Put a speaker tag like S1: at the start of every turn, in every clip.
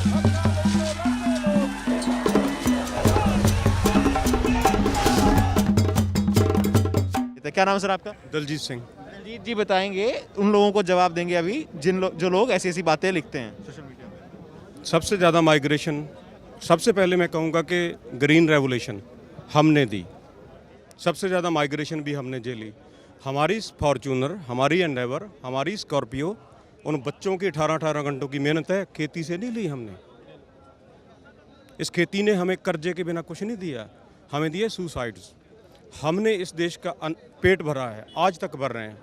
S1: तो क्या नाम है सर आपका?
S2: दलजीत सिंह।
S1: दलजीत जी बताएंगे, उन लोगों को जवाब देंगे अभी जो लोग ऐसी ऐसी बातें लिखते हैं सोशल मीडिया पे।
S2: सबसे ज़्यादा माइग्रेशन, सबसे पहले मैं कहूँगा कि ग्रीन रेवोल्यूशन हमने दी। सबसे ज़्यादा माइग्रेशन भी हमने झेली। हमारी फॉर्च्यूनर, हमारी एंडेवर, हमारी स्कॉर्पियो, उन बच्चों की 18-18 घंटों की मेहनत है, खेती से नहीं ली हमने। इस खेती ने हमें कर्जे के बिना कुछ नहीं दिया, हमें दिए सुसाइड्स। हमने इस देश का पेट भरा है, आज तक भर रहे हैं।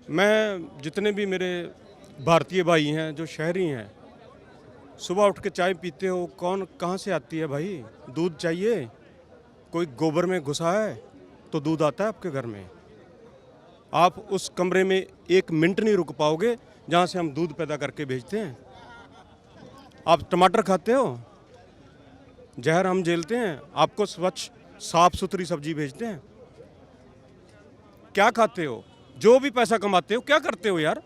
S2: मैं जितने भी मेरे भारतीय भाई हैं जो शहरी हैं, सुबह उठ के चाय पीते हो, कौन कहाँ से आती है भाई? दूध चाहिए, कोई गोबर में घुसा है तो दूध आता है आपके घर में। आप उस कमरे में 1 मिनट नहीं रुक पाओगे जहाँ से हम दूध पैदा करके भेजते हैं। आप टमाटर खाते हो, जहर हम झेलते हैं, आपको स्वच्छ साफ सुथरी सब्जी भेजते हैं। क्या खाते हो? जो भी पैसा कमाते हो क्या करते हो यार?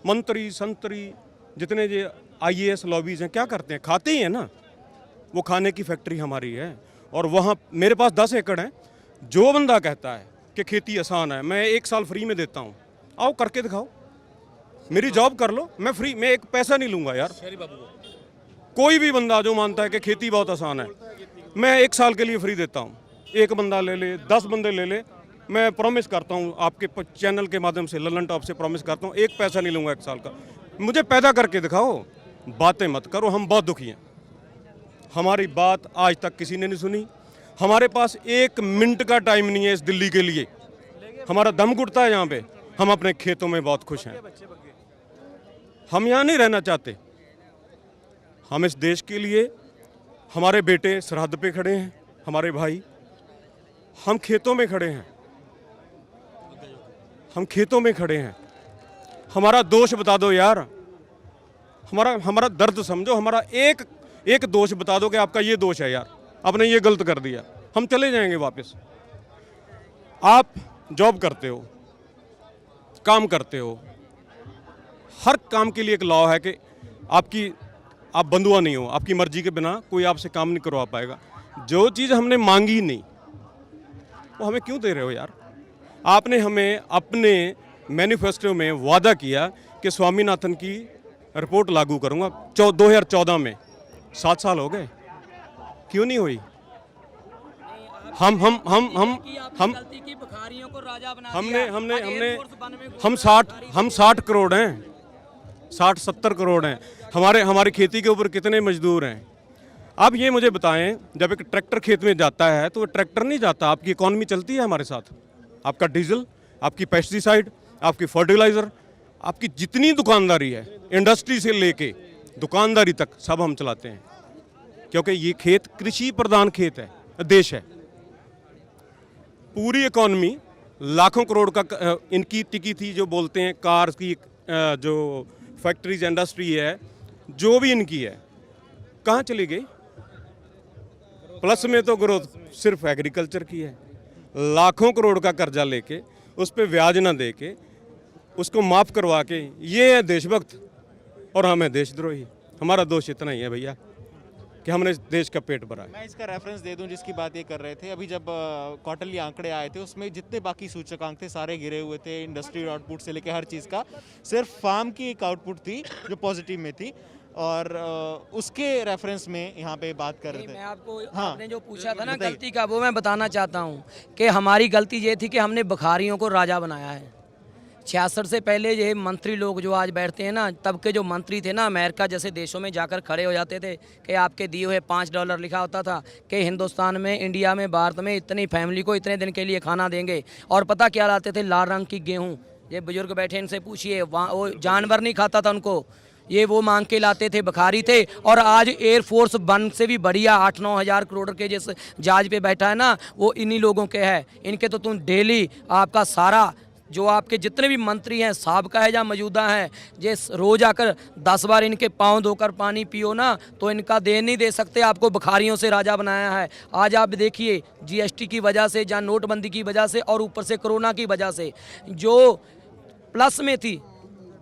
S2: मंत्री संतरी जितने जो IAS लॉबीज हैं क्या करते हैं? खाते ही हैं ना। वो खाने की फैक्ट्री हमारी है। और वहाँ मेरे पास 10 एकड़ हैं। जो बंदा कहता है कि खेती आसान है, मैं 1 साल फ्री में देता हूँ, आओ करके दिखाओ, मेरी जॉब कर लो, मैं फ्री, मैं एक पैसा नहीं लूँगा यार। कोई भी बंदा जो मानता है कि खेती बहुत आसान है, मैं 1 साल के लिए फ्री देता हूँ। 1 बंदा ले ले, 10 बंदे ले ले, मैं प्रॉमिस करता हूँ आपके चैनल के माध्यम से, ललन टॉप से प्रॉमिस करता हूँ, 1 पैसा नहीं लूँगा 1 साल का। मुझे पैदा करके दिखाओ, बातें मत करो। हम बहुत दुखी हैं, हमारी बात आज तक किसी ने नहीं सुनी। हमारे पास 1 मिनट का टाइम नहीं है इस दिल्ली के लिए। हमारा दम घुटता है यहाँ पे। हम अपने खेतों में बहुत खुश हैं, हम यहाँ नहीं रहना चाहते। हम इस देश के लिए, हमारे बेटे सरहद पे खड़े हैं, हमारे भाई, हम खेतों में खड़े हैं, हम खेतों में खड़े हैं। हमारा दोष बता दो यार, हमारा दर्द समझो। हमारा एक दोष बता दो कि आपका ये दोष है यार, आपने ये गलत कर दिया, हम चले जाएंगे वापस। आप जॉब करते हो, काम करते हो, हर काम के लिए एक लॉ है कि आप बंधुआ नहीं हो, आपकी मर्जी के बिना कोई आपसे काम नहीं करवा पाएगा। जो चीज़ हमने मांगी नहीं वो हमें क्यों दे रहे हो यार? आपने हमें अपने मैनिफेस्टो में वादा किया कि स्वामीनाथन की रिपोर्ट लागू करूंगा 2014 में। 7 साल हो गए, क्यों नहीं हुई? हम 60 करोड़ हैं, 60-70 करोड़ हैं। हमारी खेती के ऊपर कितने मजदूर हैं? आप ये मुझे बताएं, जब एक ट्रैक्टर खेत में जाता है तो वो ट्रैक्टर नहीं जाता, आपकी इकॉनमी चलती है हमारे साथ। आपका डीजल, आपकी पेस्टिसाइड, आपकी फर्टिलाइज़र, आपकी जितनी दुकानदारी है, इंडस्ट्री से लेके दुकानदारी तक सब हम चलाते हैं, क्योंकि ये खेत कृषि प्रधान खेत है, देश है। पूरी इकॉनमी लाखों करोड़ का इनकी टिकी थी, जो बोलते हैं कार्स की, जो फैक्ट्रीज इंडस्ट्री है, जो भी इनकी है, कहाँ चली गई? प्लस में तो ग्रोथ सिर्फ एग्रीकल्चर की है। लाखों करोड़ का कर्जा लेके, उस पर ब्याज ना दे के, उसको माफ़ करवा के, ये है देशभक्त और हम है देशद्रोही। हमारा दोष इतना ही है भैया कि हमने इस देश का पेट भरा है।
S1: मैं इसका रेफरेंस दे दूं जिसकी बात ये कर रहे थे। अभी जब क्वार्टरली आंकड़े आए थे, उसमें जितने बाकी सूचकांक थे सारे गिरे हुए थे, इंडस्ट्रियल आउटपुट से लेकर हर चीज़ का। सिर्फ फार्म की एक आउटपुट थी जो पॉजिटिव में थी, और उसके रेफरेंस में यहाँ पे बात कर रहे थे।
S3: मैं आपको आपने जो पूछा था ना गलती का, वो मैं बताना चाहता हूँ कि हमारी गलती ये थी कि हमने बखारियों को राजा बनाया है। 66 से पहले ये मंत्री लोग जो आज बैठते हैं ना, तब के जो मंत्री थे ना, अमेरिका जैसे देशों में जाकर खड़े हो जाते थे कि आपके दिए हुए $5 लिखा होता था कि हिंदुस्तान में, इंडिया में, भारत में इतनी फैमिली को इतने दिन के लिए खाना देंगे। और पता क्या लाते थे? लाल रंग की गेहूँ। ये बुजुर्ग बैठे, इनसे पूछिए, वो जानवर नहीं खाता था उनको, ये वो मांग के लाते थे, बखारी थे। और आज एयरफोर्स 1 से भी बढ़िया 8-9 हज़ार करोड़ के जिस जहाज पे बैठा है ना, वो इन्हीं लोगों के है। इनके तो तुम डेली आपका सारा जो आपके जितने भी मंत्री हैं, साहब का है या मौजूदा है, जिस रोज़ आकर 10 बार इनके पाँव धोकर पानी पियो ना, तो इनका दे नहीं दे सकते। आपको बखारियों से राजा बनाया है। आज आप देखिए, GST की वजह से, या नोटबंदी की वजह से, और ऊपर से कोरोना की वजह से, जो प्लस में थी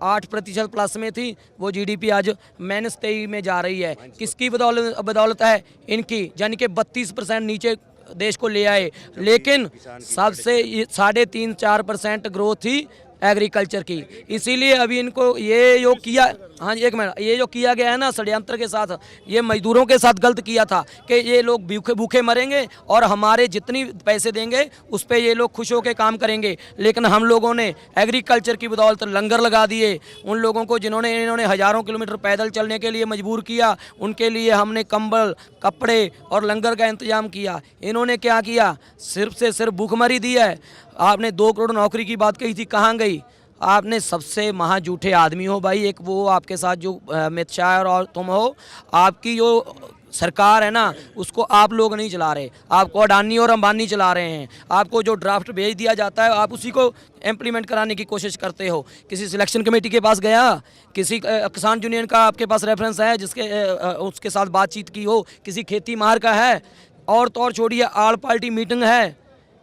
S3: 8% प्लस में थी, वो जीडीपी आज -23 में जा रही है। किसकी बदौलत है? इनकी, यानी कि 32% नीचे देश को ले आए। लेकिन सबसे 3.5-4% ग्रोथ थी एग्रीकल्चर की। इसीलिए अभी इनको ये जो किया, हाँ जी एक मिनट, ये जो किया गया है ना षड्यंत्र के साथ, ये मजदूरों के साथ गलत किया था कि ये लोग भूखे भूखे मरेंगे और हमारे जितनी पैसे देंगे उस पर ये लोग खुश होकर काम करेंगे। लेकिन हम लोगों ने एग्रीकल्चर की बदौलत लंगर लगा दिए। उन लोगों को इन्होंने हज़ारों किलोमीटर पैदल चलने के लिए मजबूर किया, उनके लिए हमने कंबल, कपड़े और लंगर का इंतजाम किया। इन्होंने क्या किया? सिर्फ से सिर्फ भूखमरी दी है। आपने 2 करोड़ नौकरी की बात कही थी, कहाँ गई? आपने सबसे महा झूठे आदमी हो भाई। एक वो आपके साथ जो अमित शाह और तुम हो, आपकी जो सरकार है ना उसको आप लोग नहीं चला रहे, आपको अडानी और अंबानी चला रहे हैं। आपको जो ड्राफ्ट भेज दिया जाता है आप उसी को इम्प्लीमेंट कराने की कोशिश करते हो। किसी सिलेक्शन कमेटी के पास गया, किसी किसान यूनियन का आपके पास रेफरेंस है उसके साथ बातचीत की हो? किसी खेती मार का है? और तो और छोड़िए, ऑल पार्टी मीटिंग है,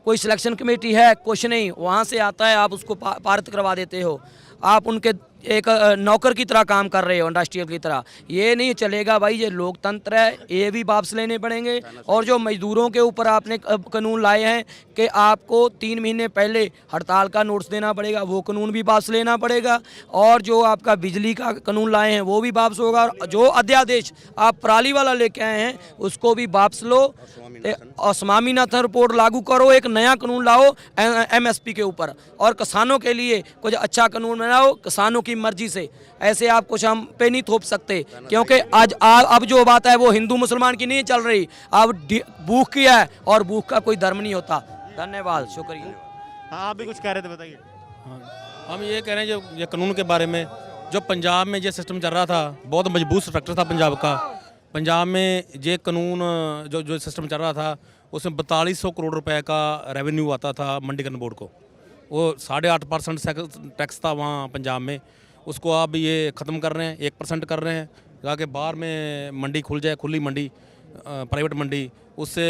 S3: कोई सिलेक्शन कमेटी है? कुछ नहीं, वहाँ से आता है आप उसको पारित करवा देते हो। आप उनके एक नौकर की तरह काम कर रहे हो, इंडस्ट्रियल की तरह। ये नहीं चलेगा भाई, ये लोकतंत्र है, ये भी वापस लेने पड़ेंगे। और जो मजदूरों के ऊपर आपने कानून लाए हैं कि आपको 3 महीने पहले हड़ताल का नोटिस देना पड़ेगा, वो कानून भी वापस लेना पड़ेगा। और जो आपका बिजली का कानून लाए हैं वो भी वापस होगा। और जो अध्यादेश आप पराली वाला लेके आए हैं उसको भी वापस लो और स्वामीनाथन रिपोर्ट लागू करो। एक नया कानून लाओ MSP के ऊपर, और किसानों के लिए कुछ अच्छा कानून बनाओ किसानों की मर्जी से। ऐसे आप कुछ हम पे नहीं थोप सकते, क्योंकि आज अब जो बात है वो हिंदू मुसलमान की नहीं चल रही, अब भूख की है, और भूख का कोई धर्म नहीं होता। धन्यवाद, शुक्रिया।
S1: हाँ, आप भी कुछ कह रहे थे, बताइए।
S4: हम ये कह रहे हैं जो ये कानून के बारे में, जो पंजाब में ये सिस्टम चल रहा था, बहुत मजबूत स्ट्रक्चर था पंजाब का। पंजाब में ये कानून जो सिस्टम चल रहा था उसमें 4200 करोड़ रुपए का रेवेन्यू आता था मंडीकरण बोर्ड को। वो 8.5% टैक्स था वहाँ पंजाब में, उसको आप ये ख़त्म कर रहे हैं, 1% कर रहे हैं। ताकि बाहर में मंडी खुल जाए, खुली मंडी, प्राइवेट मंडी, उससे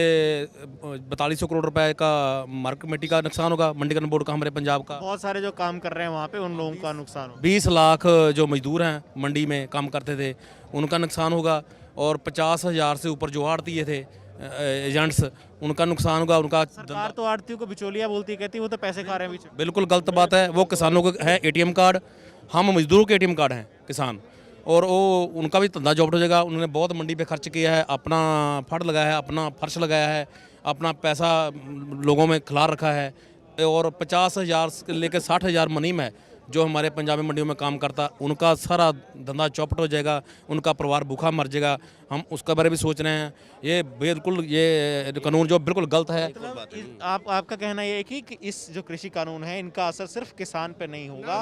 S4: 4200 करोड़ रुपए का मार्केट कमेटी का नुकसान होगा, मंडीकरण बोर्ड का, हमारे पंजाब का।
S1: बहुत सारे जो काम कर रहे हैं वहाँ पे उन लोगों का नुकसान होगा।
S4: 20 लाख जो मजदूर हैं मंडी में काम करते थे उनका नुकसान होगा, और 50,000 से ऊपर जो आड़तीये थे एजेंट्स, उनका नुकसान होगा। उनका
S1: सरकार तो आड़तियों को बिचौलिया बोलती है, कहती है वो तो पैसे खा रहे हैं बीच में।
S4: बिल्कुल गलत बात है। वो किसानों को है ATM कार्ड, हम मजदूरों के ATM कार्ड हैं किसान, और वो उनका भी धंधा जॉब हो जाएगा। उन्होंने बहुत मंडी पे खर्च किया है, अपना फंड लगाया है, अपना फर्श लगाया है, अपना पैसा लोगों में खिला रखा है। और 50,000 से लेकर 60,000 मुनीम है जो हमारे पंजाबी मंडियों में काम करता, उनका सारा धंधा चौपट हो जाएगा, उनका परिवार भूखा मर जाएगा। हम उसका बारे में सोच रहे हैं। ये बिल्कुल ये कानून जो बिल्कुल गलत है।
S1: आपका कहना ये है कि इस जो कृषि कानून है इनका असर सिर्फ किसान पे नहीं होगा,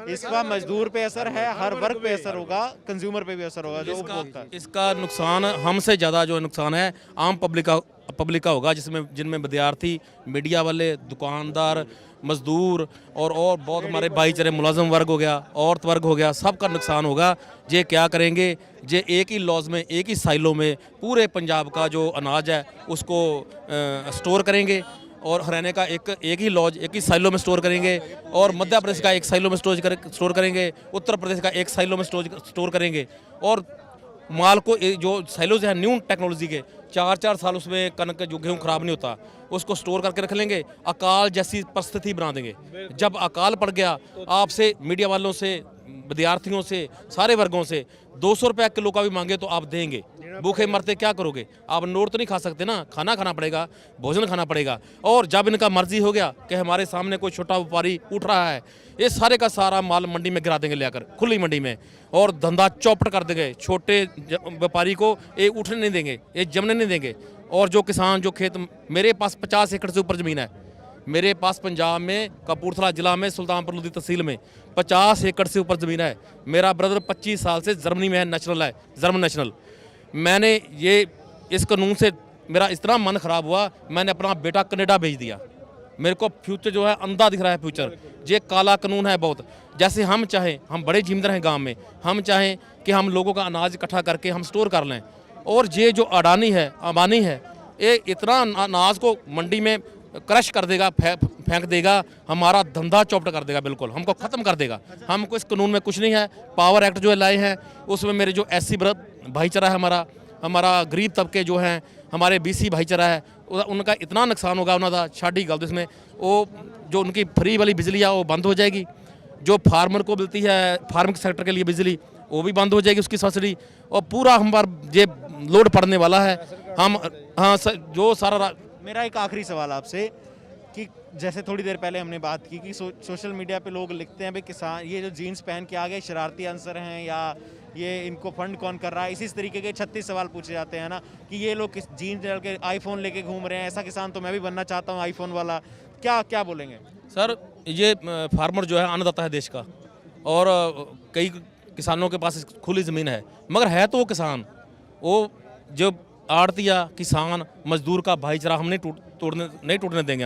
S1: इसका मजदूर पे असर है, हर वर्ग पे असर होगा, कंज्यूमर पे भी असर होगा, जो उपभोक्ता है।
S4: इसका नुकसान हमसे ज़्यादा जो नुकसान है आम पब्लिक का होगा, जिनमें विद्यार्थी, मीडिया वाले, दुकानदार, मजदूर और बहुत हमारे भाईचारे मुलाजम वर्ग हो गया, औरत वर्ग हो गया, सबका नुकसान होगा। ये क्या करेंगे? ये एक ही लॉज में, एक ही साइलों में पूरे पंजाब का जो अनाज है उसको स्टोर करेंगे, और हरियाणा का एक ही लॉज, एक ही साइलों में स्टोर करेंगे, और मध्य प्रदेश का एक साइलों में स्टोर करेंगे, उत्तर प्रदेश का एक साइलों में स्टोर करेंगे। और माल को जो साइलोज है न्यू टेक्नोलॉजी के, 4-4 साल उसमें कनक जो गेहूँ खराब नहीं होता, उसको स्टोर करके रख लेंगे। अकाल जैसी परिस्थिति बना देंगे। जब अकाल पड़ गया, आपसे, मीडिया वालों से, विद्यार्थियों से, सारे वर्गों से 200 रुपये किलो का भी मांगे तो आप देंगे। भूखे मरते क्या करोगे? आप नोट तो नहीं खा सकते ना, खाना खाना पड़ेगा, भोजन खाना पड़ेगा। और जब इनका मर्जी हो गया कि हमारे सामने कोई छोटा व्यापारी उठ रहा है, ये सारे का सारा माल मंडी में गिरा देंगे लेकर, खुली मंडी में, और धंधा चौपट कर देंगे। छोटे व्यापारी को ये उठने नहीं देंगे, ये जमने नहीं देंगे। और जो किसान, जो खेत, मेरे पास 50 एकड़ से ऊपर ज़मीन है, मेरे पास पंजाब में कपूरथला ज़िला में सुल्तानपुर लोधी तहसील में 50 एकड़ से ऊपर ज़मीन है। मेरा ब्रदर 25 साल से जर्मनी में है, नेशनल है, जर्मन नेशनल। मैंने ये इस कानून से मेरा इतना मन ख़राब हुआ, मैंने अपना बेटा कनाडा भेज दिया। मेरे को फ्यूचर जो है अंधा दिख रहा है फ्यूचर। ये काला कानून है बहुत। जैसे हम चाहें, हम बड़े जिम्मेदार हैं गांव में, हम चाहें कि हम लोगों का अनाज इकट्ठा करके हम स्टोर कर लें, और ये जो अडानी है, अंबानी है, ये इतना अनाज को मंडी में क्रश कर देगा, फेंक देगा, हमारा धंधा चौपट कर देगा, बिल्कुल हमको ख़त्म कर देगा। हमको इस कानून में कुछ नहीं है। पावर एक्ट जो लाए हैं उसमें मेरे जो SC भाईचारा है, हमारा गरीब तबके जो हैं, हमारे BC भाईचारा है, उनका इतना नुकसान होगा। उन्होंने छाड़ी गलत इसमें वो जो उनकी फ्री वाली बिजली है वो बंद हो जाएगी। जो फार्मर को मिलती है फार्मिंग सेक्टर के लिए बिजली वो भी बंद हो जाएगी, उसकी सब्सिडी, और पूरा हम पर ये लोड पड़ने वाला है। हम हाँ जो सारा
S1: मेरा एक आखिरी सवाल आपसे कि जैसे थोड़ी देर पहले हमने बात की कि सोशल मीडिया पे लोग लिखते हैं भाई किसान ये जो जीन्स पहन के आ गए शरारती आंसर हैं, या ये इनको फंड कौन कर रहा है, इसी तरीके के 36 सवाल पूछे जाते हैं ना कि ये लोग किस जीन्स डाल के आईफोन लेके घूम रहे हैं, ऐसा किसान तो मैं भी बनना चाहता हूँ आईफोन वाला। क्या बोलेंगे
S4: सर? ये फार्मर जो है अन्नदाता है देश का, और कई किसानों के पास खुली ज़मीन है, मगर है तो वो किसान, वो जो आड़तिया किसान मजदूर का भाईचारा हम नहीं टूटने देंगे।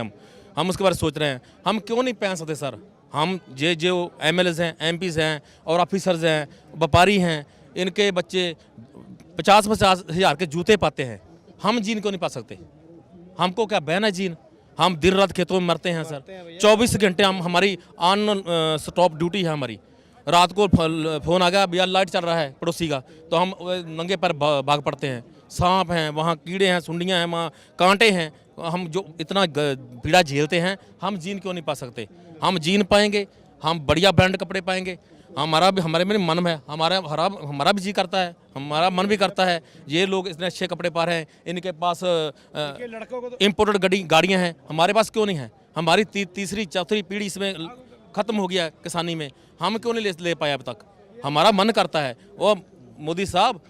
S4: हम उसके बारे में सोच रहे हैं। हम क्यों नहीं पहन सकते सर? हम जो MLAs हैं, MPs हैं और ऑफिसर्स हैं, व्यापारी हैं, इनके बच्चे 50-50 हज़ार के जूते पाते हैं, हम जीन क्यों नहीं पा सकते? हमको क्या बैन है जीन? हम दिन रात खेतों में मरते हैं सर। 24 घंटे हमारी ऑन स्टॉप ड्यूटी है हमारी। रात को फ़ोन आ गया भैया लाइट चल रहा है पड़ोसी का, तो हम नंगे पर भाग पड़ते हैं। सांप हैं वहाँ, कीड़े हैं, सुंडियाँ हैं वहाँ, कांटे हैं। हम जो इतना पीड़ा झेलते हैं, हम जीन क्यों नहीं पा सकते? हम जीन पाएंगे, हम बढ़िया ब्रांड कपड़े पाएंगे। हमारे में मन है, हमारा भी जी करता है, हमारा मन भी करता है। ये लोग इतने अच्छे कपड़े पा रहे हैं, इनके पास इम्पोर्टेड गाड़ियाँ हैं, हमारे पास क्यों नहीं है? हमारी तीसरी चौथी पीढ़ी इसमें ख़त्म हो गया किसानी में, हम क्यों नहीं ले पाए अब तक? हमारा मन करता है। और मोदी साहब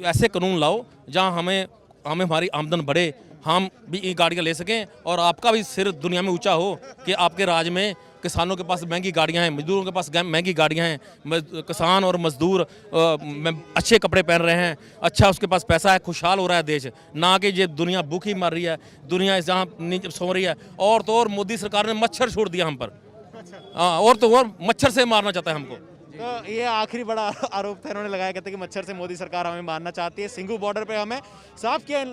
S4: ऐसे कानून लाओ जहाँ हमें हमारी आमदन बढ़े, हम भी ये गाड़ियाँ ले सकें, और आपका भी सिर दुनिया में ऊंचा हो कि आपके राज में किसानों के पास महंगी गाड़ियाँ हैं, मजदूरों के पास महंगी गाड़ियाँ हैं, किसान और मजदूर अच्छे कपड़े पहन रहे हैं, अच्छा उसके पास पैसा है, खुशहाल हो रहा है देश, ना कि ये दुनिया भूखी मर रही है, दुनिया जहाँ नीचे सो रही है। और तो और मोदी सरकार ने मच्छर छोड़ दिया हम पर, और तो और मच्छर से मारना चाहता है हमको।
S1: तो ये आखिरी बड़ा आरोप था इन्होंने लगाया, कहते कि मच्छर से मोदी सरकार हमें मारना चाहती है। सिंघू बॉर्डर पे हमें साफ किया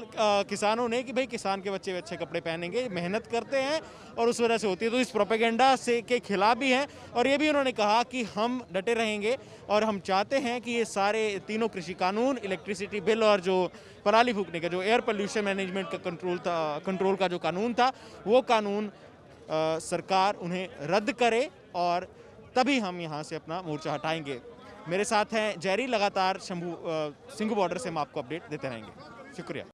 S1: किसानों ने कि भाई किसान के बच्चे अच्छे कपड़े पहनेंगे, मेहनत करते हैं और उस वजह से होती है। तो इस प्रोपेगेंडा से के खिलाफ भी हैं, और ये भी उन्होंने कहा कि हम डटे रहेंगे और हम चाहते हैं कि ये सारे तीनों कृषि कानून, इलेक्ट्रिसिटी बिल और जो पराली फूकने का जो एयर पोल्यूशन मैनेजमेंट का कंट्रोल का जो कानून था, वो कानून सरकार उन्हें रद्द करे, और तभी हम यहाँ से अपना मोर्चा हटाएंगे। मेरे साथ हैं जेरी, लगातार सिंघू बॉर्डर से हम आपको अपडेट देते रहेंगे। शुक्रिया।